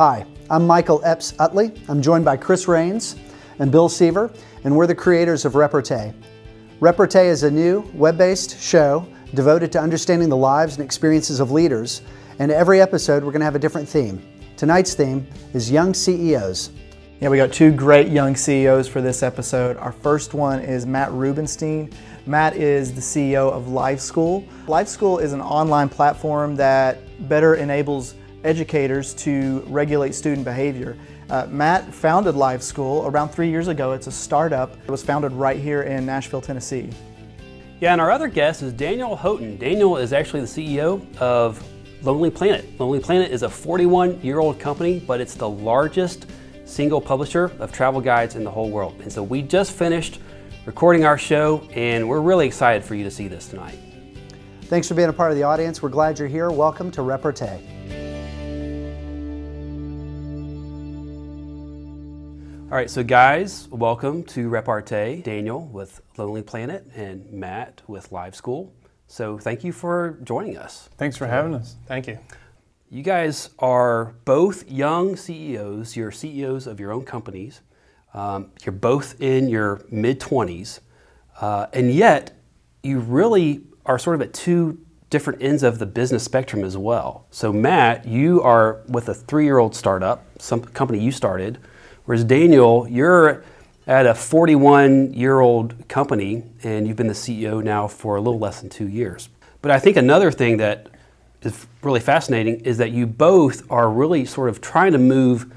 Hi, I'm Michael Epps Utley. I'm joined by Chris Rains and Bill Seaver, and we're the creators of Reparteé. Reparteé is a new web-based show devoted to understanding the lives and experiences of leaders, and every episode we're going to have a different theme. Tonight's theme is Young CEOs. Yeah, we got two great young CEOs for this episode. Our first one is Matt Rubinstein. Matt is the CEO of LiveSchool. LiveSchool is an online platform that better enables educators to regulate student behavior. Matt founded LiveSchool around 3 years ago. It's a startup. It was founded right here in Nashville, Tennessee. Yeah, and our other guest is Daniel Houghton. Daniel is actually the CEO of Lonely Planet. Lonely Planet is a 41-year-old company, but it's the largest single publisher of travel guides in the whole world. And so we just finished recording our show, and we're really excited for you to see this tonight. Thanks for being a part of the audience. We're glad you're here. Welcome to Reparteé. All right, so guys, welcome to Reparteé. Daniel with Lonely Planet and Matt with LiveSchool. So thank you for joining us. Thanks for having us. Thank you. You guys are both young CEOs. You're CEOs of your own companies. You're both in your mid-20s, and yet you really are sort of at two different ends of the business spectrum as well. So Matt, you are with a 3-year-old startup, some company you started, whereas Daniel, you're at a 41-year-old company and you've been the CEO now for a little less than 2 years. But I think another thing that is really fascinating is that you both are really sort of trying to move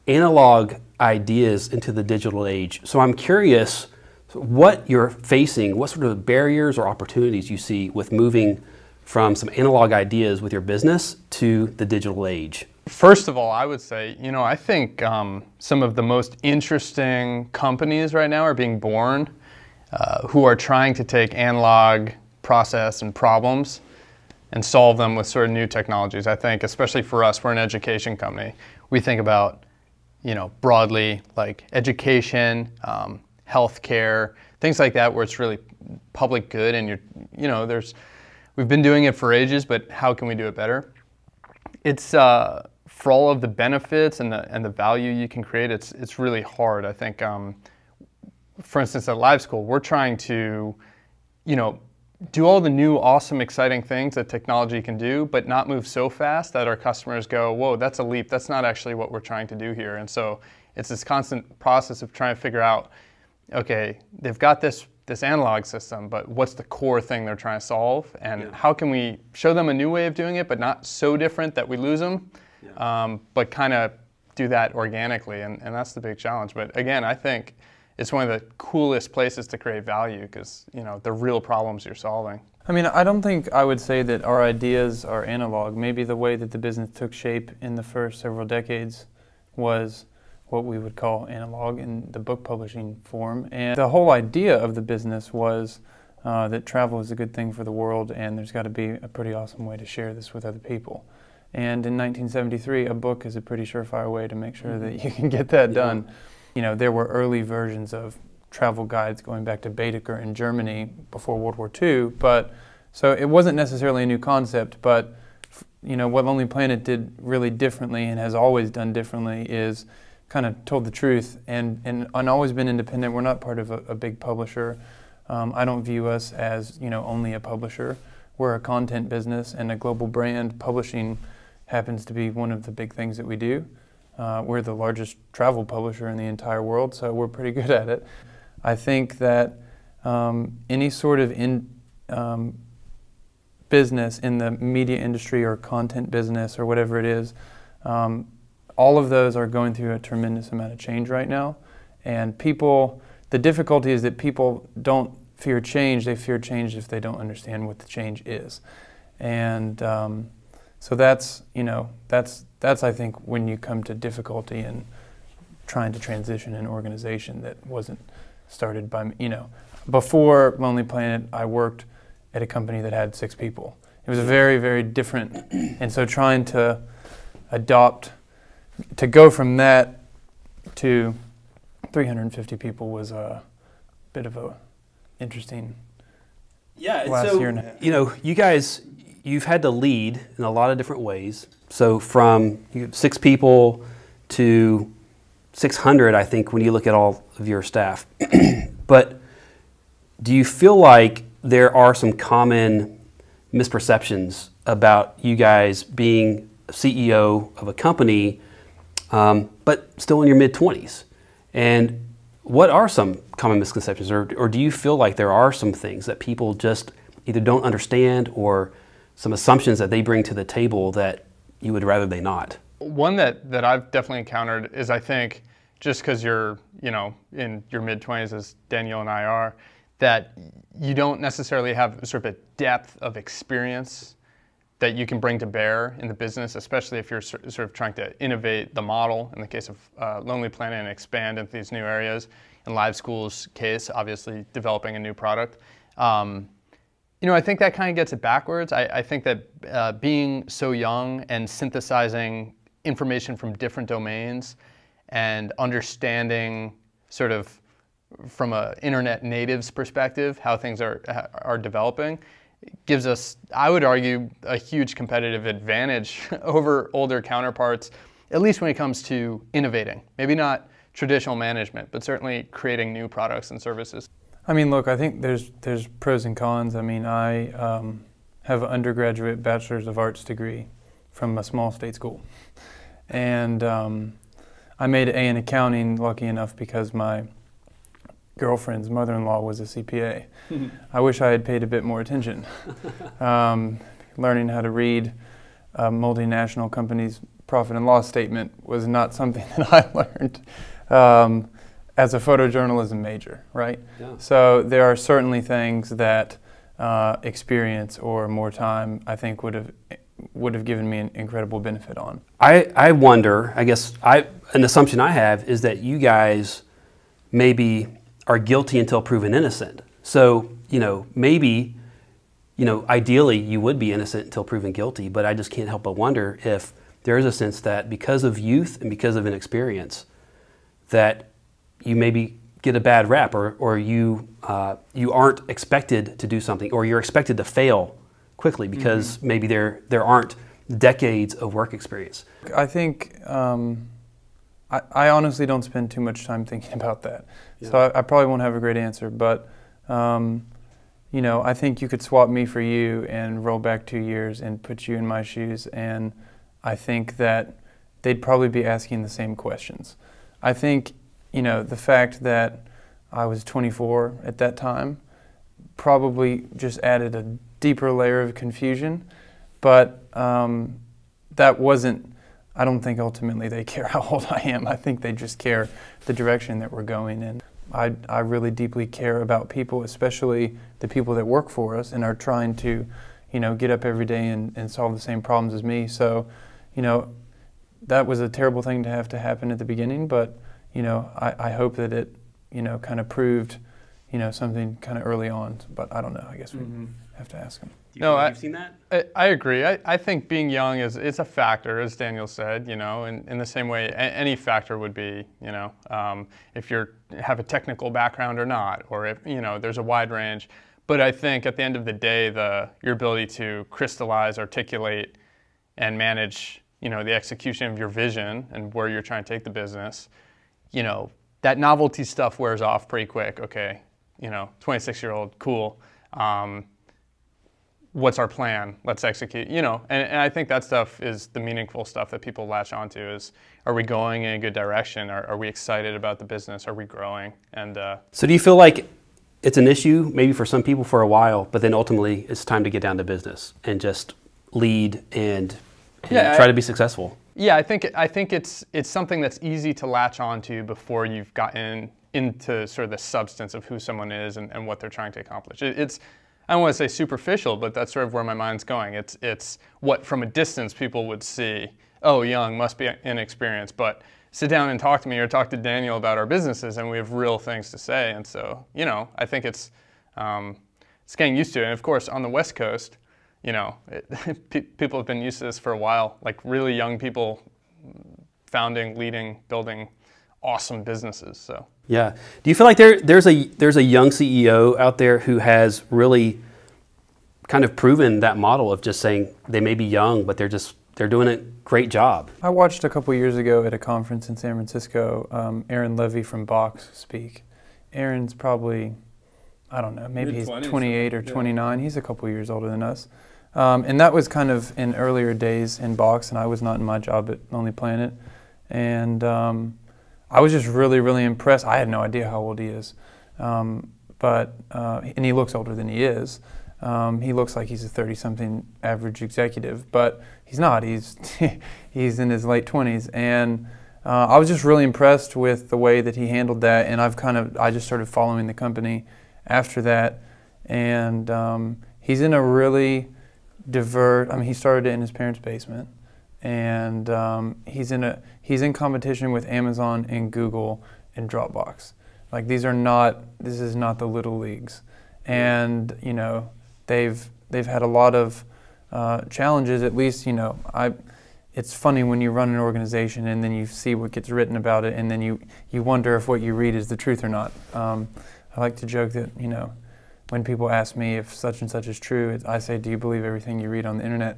analog ideas into the digital age. So I'm curious what you're facing, what sort of barriers or opportunities you see with moving from some analog ideas with your business to the digital age. First of all, I would say, I think some of the most interesting companies right now are being born who are trying to take analog process and problems and solve them with sort of new technologies. I think, especially for us, we're an education company. We think about, broadly like education, healthcare, things like that, where it's really public good, and we've been doing it for ages, but how can we do it better? It's for all of the benefits and the value you can create, it's really hard. I think, for instance, at LiveSchool, we're trying to, do all the new, awesome, exciting things that technology can do, but not move so fast that our customers go, whoa, that's a leap. That's not actually what we're trying to do here. And so it's this constant process of trying to figure out, okay, they've got this analog system, but what's the core thing they're trying to solve? And how can we show them a new way of doing it, but not so different that we lose them, but kind of do that organically. And that's the big challenge. But again, I think it's one of the coolest places to create value because, the real problems you're solving. I mean, I don't think I would say that our ideas are analog. Maybe the way that the business took shape in the first several decades was what we would call analog in the book publishing form. And the whole idea of the business was that travel is a good thing for the world, and there's got to be a pretty awesome way to share this with other people. And in 1973, a book is a pretty surefire way to make sure that you can get that done. There were early versions of travel guides going back to Baedeker in Germany before World War II, so it wasn't necessarily a new concept, but what Lonely Planet did really differently and has always done differently is kind of told the truth and always been independent. We're not part of a big publisher. I don't view us as only a publisher. We're a content business and a global brand. Publishing happens to be one of the big things that we do. We're the largest travel publisher in the entire world, so we're pretty good at it. I think that any sort of business in the media industry or content business or whatever it is, all of those are going through a tremendous amount of change right now. And the difficulty is that people don't fear change. They fear change if they don't understand what the change is. And so that's I think when you come to difficulty in trying to transition an organization that wasn't started by me. Before Lonely Planet, I worked at a company that had 6 people. It was very, very different. And so trying to go from that to 350 people was a bit of a interesting last year and a half. You guys, you've had to lead in a lot of different ways. So from 6 people to 600, I think, when you look at all of your staff. But do you feel like there are some common misperceptions about you guys being CEO of a company, but still in your mid-20s? And what are some common misconceptions, or do you feel like there are some things that people just either don't understand, or some assumptions that they bring to the table that you would rather they not? One that I've definitely encountered is, I think, just because you're, in your mid-20s, as Daniel and I are, that you don't necessarily have sort of a depth of experience that you can bring to bear in the business, especially if you're sort of trying to innovate the model, in the case of Lonely Planet, and expand into these new areas. In LiveSchool's case, obviously developing a new product. I think that kind of gets it backwards. I think that being so young and synthesizing information from different domains and understanding sort of from an internet native's perspective how things are developing gives us, I would argue, a huge competitive advantage over older counterparts, at least when it comes to innovating. Maybe not traditional management, but certainly creating new products and services. I mean, look, I think there's pros and cons. I mean, I have an undergraduate Bachelor's of Arts degree from a small state school. And I made an A in accounting, lucky enough, because my girlfriend's mother-in-law was a CPA. I wish I had paid a bit more attention. Learning how to read a multinational company's profit and loss statement was not something that I learned as a photojournalism major, right? Yeah. So there are certainly things that experience or more time, I think, would have given me an incredible benefit on. I wonder, I guess an assumption I have is that you guys maybe are guilty until proven innocent. So, maybe, ideally you would be innocent until proven guilty, but I just can't help but wonder if there is a sense that because of youth and because of inexperience, that you maybe get a bad rap, or you aren't expected to do something, or you're expected to fail quickly because maybe there aren't decades of work experience. I think I honestly don't spend too much time thinking about that. Yeah. So I probably won't have a great answer, but I think you could swap me for you and roll back 2 years and put you in my shoes, and I think that they'd probably be asking the same questions. I think, the fact that I was 24 at that time probably just added a deeper layer of confusion, but that wasn't, I don't think ultimately they care how old I am. I think they just care the direction that we're going in. I really deeply care about people, especially the people that work for us and are trying to, get up every day and solve the same problems as me. So, that was a terrible thing to have to happen at the beginning, but, I hope that it, kind of proved, something kind of early on. But I don't know. I guess we have to ask them. Do you feel like you've seen that? I agree. I think being young it's a factor, as Daniel said, in the same way any factor would be, if you have a technical background or not, or if, there's a wide range. But I think at the end of the day, your ability to crystallize, articulate, and manage, the execution of your vision and where you're trying to take the business, that novelty stuff wears off pretty quick. Okay, 26-year-old, cool. What's our plan? Let's execute, and I think that stuff is the meaningful stuff that people latch onto is, are we going in a good direction? Are we excited about the business? Are we growing? And so do you feel like it's an issue maybe for some people for a while, but then ultimately it's time to get down to business and just lead and try to be successful? Yeah, I think it's something that's easy to latch onto before you've gotten into sort of the substance of who someone is and what they're trying to accomplish. It's I don't want to say superficial, but that's sort of where my mind's going. It's what from a distance people would see, oh, young, must be inexperienced, but sit down and talk to me or talk to Daniel about our businesses and we have real things to say. And so, I think it's getting used to it. And of course, on the West Coast, people have been used to this for a while, like really young people founding, leading, building awesome businesses. So yeah, do you feel like there's a young CEO out there who has really kind of proven that model of just saying they may be young, but they're doing a great job. I watched a couple years ago at a conference in San Francisco, Aaron Levy from Box speak. Aaron's probably, I don't know, maybe he's 28 or 29. He's a couple years older than us. And that was kind of in earlier days in Box, and I was not in my job at Lonely Planet. And I was just really, really impressed. I had no idea how old he is. And he looks older than he is. He looks like he's a 30-something average executive, but he's not. He's he's in his late 20s, and I was just really impressed with the way that he handled that. And I just started following the company after that, and he's in a really diverse. I mean, he started it in his parents' basement, and he's in competition with Amazon and Google and Dropbox. Like this is not the little leagues, and you know. They've had a lot of challenges. At least, you know, it's funny when you run an organization and then you see what gets written about it, and then you wonder if what you read is the truth or not. I like to joke that, you know, when people ask me if such and such is true, I say, do you believe everything you read on the internet?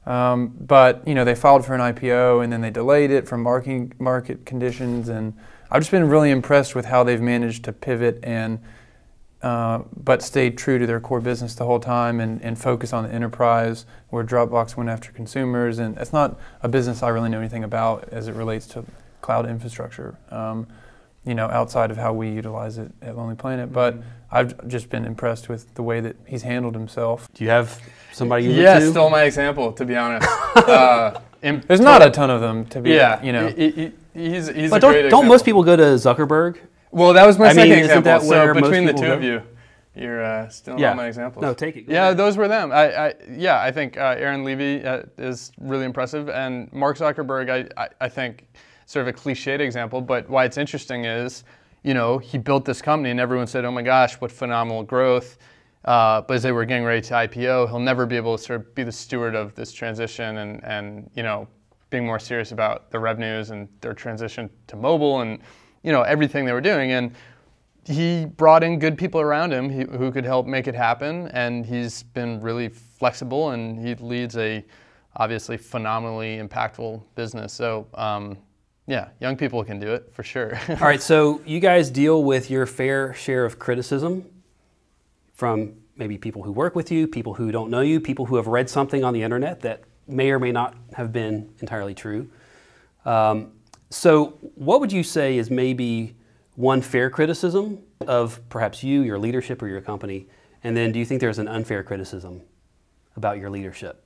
But you know, they filed for an IPO and then they delayed it from market conditions, and I've just been really impressed with how they've managed to pivot and but stayed true to their core business the whole time and focus on the enterprise, where Dropbox went after consumers. And it's not a business I really know anything about as it relates to cloud infrastructure, you know, outside of how we utilize it at Lonely Planet. But I've just been impressed with the way that he's handled himself. Do you have somebody you look Yeah, to? stole my example, to be honest. There's not a ton of them, to be, you know. He's But a great example. don't most people go to Zuckerberg? Well, that was my second isn't example. that where So most between the people two go? of you, you're stealing all my examples. No, take it. Go Yeah, ahead. those were them. I think Aaron Levy is really impressive, and Mark Zuckerberg, I think, sort of a cliched example, but why it's interesting is, you know, he built this company and everyone said, oh my gosh, what phenomenal growth. But as they were getting ready to IPO, he'll never be able to sort of be the steward of this transition and you know, being more serious about the revenues and their transition to mobile and, you know, everything they were doing. And he brought in good people around him who could help make it happen. And he's been really flexible, and he leads a obviously phenomenally impactful business. So yeah, young people can do it for sure. All right, so you guys deal with your fair share of criticism from maybe people who work with you, people who don't know you, people who have read something on the internet that may or may not have been entirely true. So what would you say is maybe one fair criticism of perhaps you, your leadership, or your company? And then do you think there's an unfair criticism about your leadership?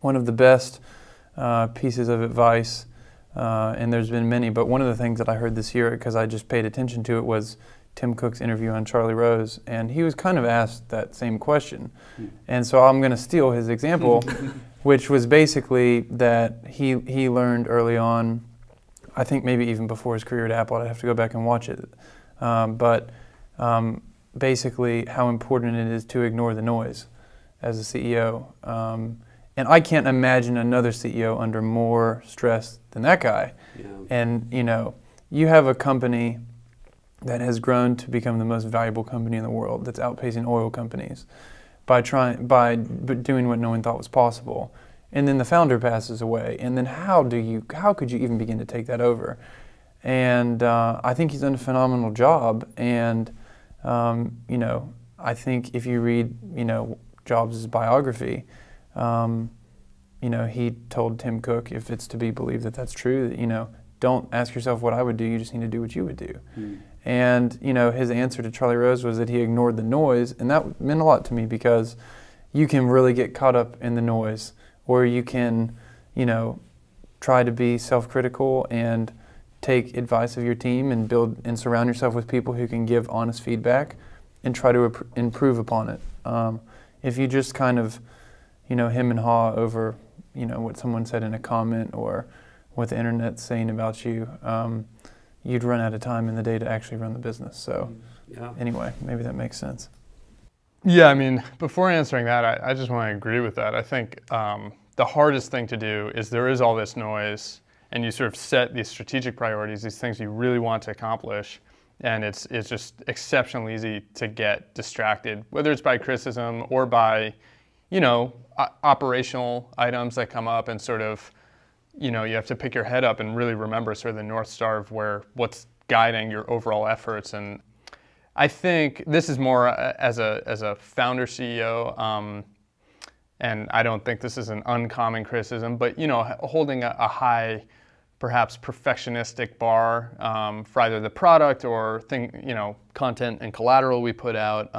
One of the best pieces of advice, and there's been many, but one of the things that I heard this year, because I just paid attention to it, was Tim Cook's interview on Charlie Rose, and he was kind of asked that same question. And so I'm going to steal his example, which was basically that he learned early on, I think maybe even before his career at Apple, I'd have to go back and watch it, but basically how important it is to ignore the noise as a CEO. And I can't imagine another CEO under more stress than that guy. Yeah. And you know, you have a company that has grown to become the most valuable company in the world, that's outpacing oil companies by doing what no one thought was possible. And then the founder passes away, and then how could you even begin to take that over? And I think he's done a phenomenal job. And you know, I think if you read, you know, Jobs' biography, you know, he told Tim Cook, if it's to be believed that that's true, that, you know, don't ask yourself what I would do, you just need to do what you would do. And, you know, his answer to Charlie Rose was that he ignored the noise, and that meant a lot to me, because you can really get caught up in the noise, or you can, you know, try to be self-critical and take advice of your team and build and surround yourself with people who can give honest feedback and try to improve upon it. If you just kind of, you know, hem and haw over, you know, what someone said in a comment or what the internet's saying about you, you'd run out of time in the day to actually run the business. So anyway, maybe that makes sense. Yeah, I mean, before answering that, I just want to agree with that. I think the hardest thing to do is there is all this noise, and you sort of set these strategic priorities, these things you really want to accomplish, and it's just exceptionally easy to get distracted, whether it's by criticism or by, you know, operational items that come up, and sort of, you know, you have to pick your head up and really remember sort of the North Star of what's guiding your overall efforts. And I think this is more as a founder CEO, and I don't think this is an uncommon criticism, but, you know, holding a high, perhaps perfectionistic bar for either the product or you know, content and collateral we put out.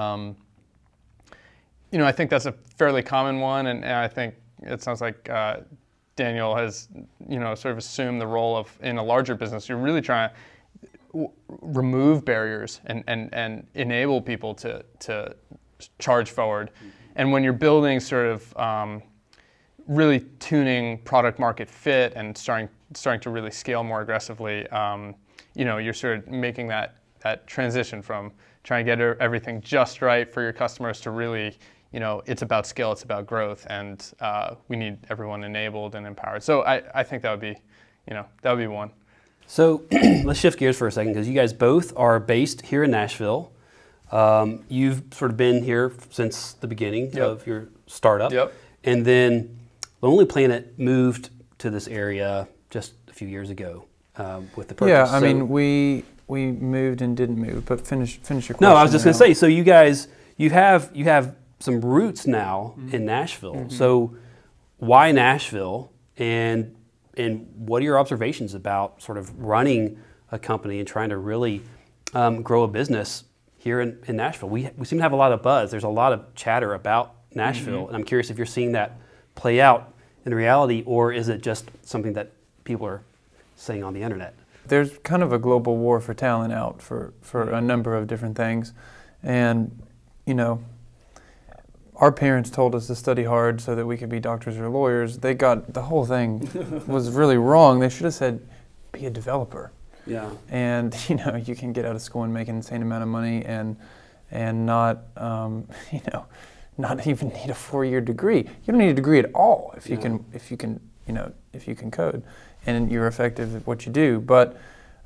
You know, I think that's a fairly common one, and I think it sounds like Daniel has, you know, sort of assumed the role of, in a larger business, you're really trying to remove barriers and enable people to charge forward. And when you're building sort of really tuning product market fit and starting to really scale more aggressively, you know, you're sort of making that transition from trying to get everything just right for your customers to really, you know, it's about scale, it's about growth, and we need everyone enabled and empowered. So I think that would be, you know, that would be one. So let's shift gears for a second, because you guys both are based here in Nashville. You've sort of been here since the beginning of your startup. Yep. And then Lonely Planet moved to this area just a few years ago with the purchase. Yeah, I mean, we moved and didn't move, but finish your question. No, I was just going to say, so you guys, you have some roots now in Nashville. So why Nashville, and what are your observations about sort of running a company and trying to really grow a business here in Nashville? We seem to have a lot of buzz. There's a lot of chatter about Nashville, and I'm curious if you're seeing that play out in reality, or is it just something that people are saying on the internet? There's kind of a global war for talent out for a number of different things, and, you know, our parents told us to study hard so that we could be doctors or lawyers. They got, the whole thing was really wrong. They should have said, be a developer. Yeah. And, you know, you can get out of school and make an insane amount of money and not, you know, not even need a 4-year degree. You don't need a degree at all if you can, you know, if you can code and you're effective at what you do. But,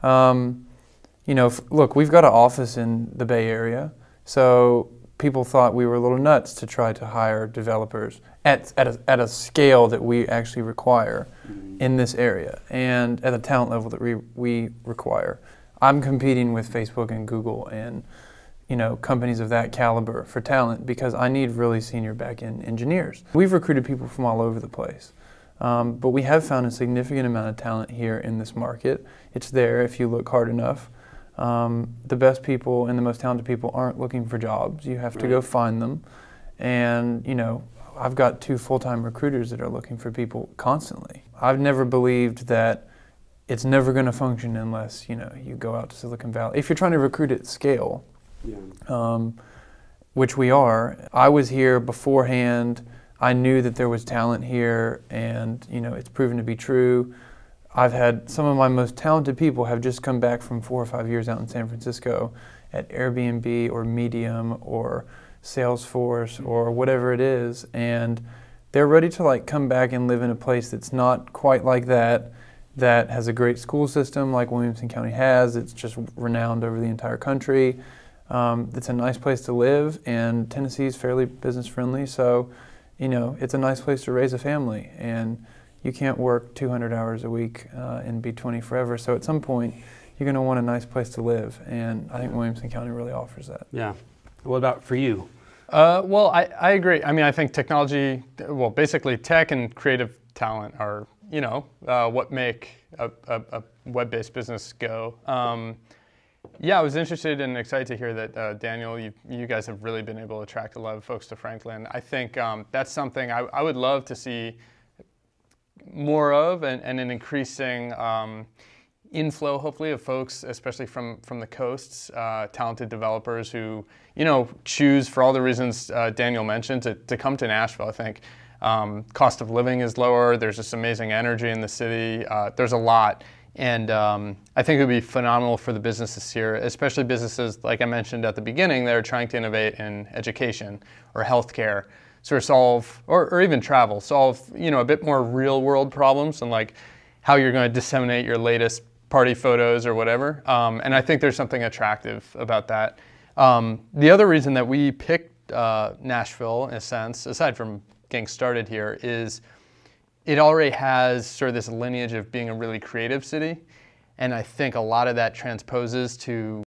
you know, look, we've got an office in the Bay Area, so people thought we were a little nuts to try to hire developers at a scale that we actually require in this area and at a talent level that we require. I'm competing with Facebook and Google and, you know, companies of that caliber for talent because I need really senior back-end engineers. We've recruited people from all over the place, but we have found a significant amount of talent here in this market. It's there if you look hard enough. The best people and the most talented people aren't looking for jobs. You have to go find them. And, you know, I've got 2 full-time recruiters that are looking for people constantly. I've never believed that it's never going to function unless, you know, you go out to Silicon Valley. If you're trying to recruit at scale, which we are, I was here beforehand. I knew that there was talent here, and, you know, it's proven to be true. I've had some of my most talented people have just come back from 4 or 5 years out in San Francisco at Airbnb or Medium or Salesforce or whatever it is, and they're ready to like come back and live in a place that's not quite like that, that has a great school system like Williamson County has. It's just renowned over the entire country. It's a nice place to live, and Tennessee is fairly business friendly, so, you know, it's a nice place to raise a family. And you can't work 200 hours a week and be 20 forever. So at some point, you're going to want a nice place to live. And I think Williamson County really offers that. Yeah. What about for you? Well, I agree. I mean, I think technology, well, basically tech and creative talent are, you know, what make a web-based business go. Yeah, I was interested and excited to hear that, Daniel, you guys have really been able to attract a lot of folks to Franklin. I think that's something I would love to see more of, and an increasing inflow, hopefully, of folks, especially from the coasts, talented developers who, you know, choose for all the reasons Daniel mentioned to come to Nashville. I think cost of living is lower. There's this amazing energy in the city. There's a lot. And I think it would be phenomenal for the businesses here, especially businesses, like I mentioned at the beginning, that are trying to innovate in education or healthcare, sort of solve, or even travel, solve, you know, a bit more real world problems, and like how you're going to disseminate your latest party photos or whatever. And I think there's something attractive about that. The other reason that we picked Nashville, in a sense, aside from getting started here, is it already has sort of this lineage of being a really creative city. And I think a lot of that transposes to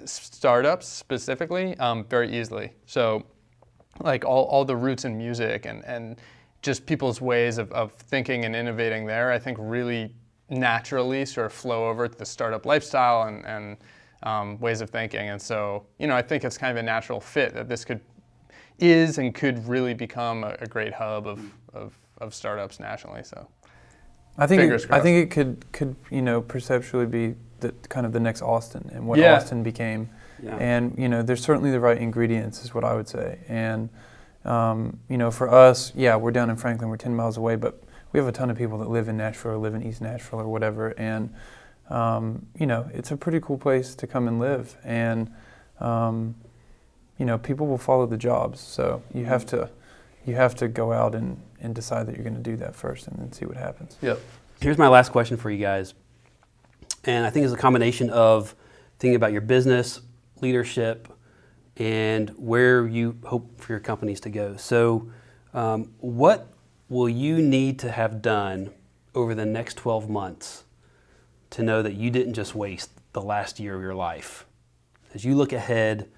startups specifically very easily. So like all the roots in music and just people's ways of thinking and innovating there, I think really naturally sort of flow over to the startup lifestyle and ways of thinking. And so, you know, I think it's kind of a natural fit that this could really become a great hub of startups nationally. So I think it could you know, perceptually be kind of the next Austin and what Austin became. Yeah. And you know, there's certainly the right ingredients, is what I would say. And you know, for us, yeah, we're down in Franklin, we're 10 miles away, but we have a ton of people that live in Nashville or live in East Nashville or whatever. And you know, it's a pretty cool place to come and live. And you know, people will follow the jobs, so you have to go out and decide that you're going to do that first and then see what happens. Yep. Here's my last question for you guys. And I think it's a combination of thinking about your business, leadership, and where you hope for your companies to go. So what will you need to have done over the next 12 months to know that you didn't just waste the last year of your life? As you look ahead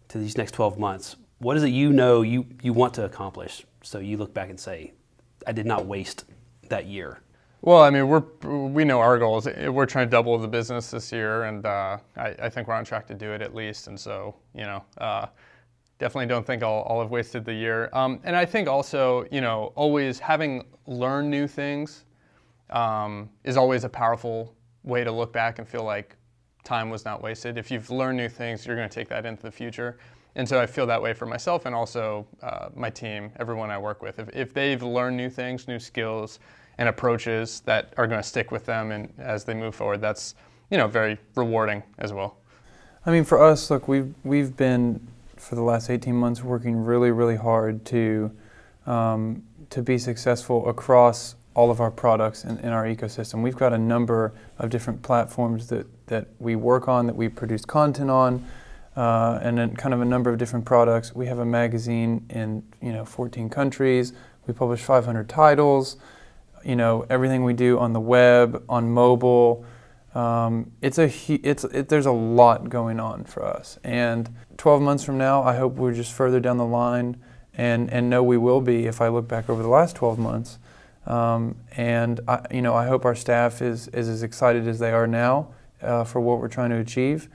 to these next 12 months, what is it you know you want to accomplish, so you look back and say, I did not waste that year? Well, I mean, we know our goals. We're trying to double the business this year, and I think we're on track to do it at least. And so, you know, definitely don't think I'll have wasted the year. And I think also, you know, always having learned new things is always a powerful way to look back and feel like time was not wasted. If you've learned new things, you're going to take that into the future. And so I feel that way for myself and also my team, everyone I work with. If they've learned new things, new skills, and approaches that are going to stick with them and as they move forward, that's, you know, very rewarding as well. I mean, for us, look, we've been for the last 18 months working really, really hard to be successful across all of our products in our ecosystem. We've got a number of different platforms that we work on, that we produce content on, and then kind of a number of different products. We have a magazine in 14 countries. We publish 500 titles. You know, everything we do on the web, on mobile. There's a lot going on for us. And 12 months from now, I hope we're just further down the line, and know we will be if I look back over the last 12 months. And I hope our staff is as excited as they are now for what we're trying to achieve.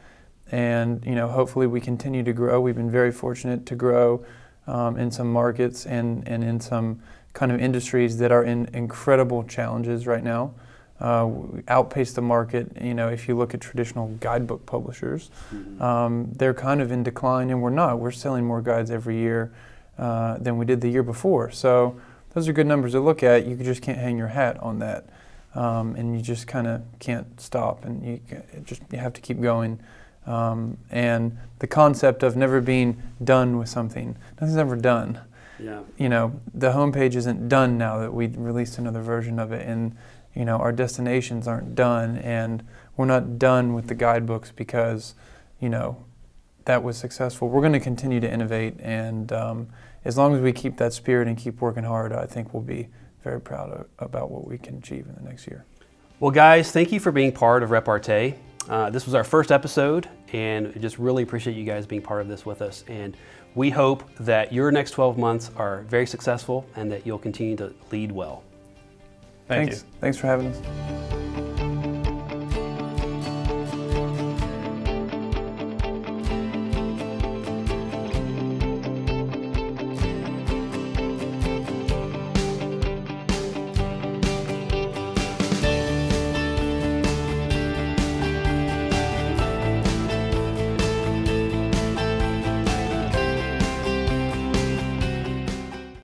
And hopefully we continue to grow. We've been very fortunate to grow in some markets and in some kind of industries that are in incredible challenges right now. We outpace the market. If you look at traditional guidebook publishers, they're kind of in decline, and we're not. We're selling more guides every year than we did the year before. So those are good numbers to look at. You just can't hang your hat on that, and you just kind of can't stop, and you have to keep going. And the concept of never being done with something, nothing's ever done. Yeah. The homepage isn't done now that we released another version of it, and our destinations aren't done, and we're not done with the guidebooks because that was successful. We're going to continue to innovate, and as long as we keep that spirit and keep working hard, I think we'll be very proud about what we can achieve in the next year. Well, guys, thank you for being part of Reparteé. This was our first episode, and I just really appreciate you guys being part of this with us. And we hope that your next 12 months are very successful and that you'll continue to lead well. Thanks. Thanks for having us.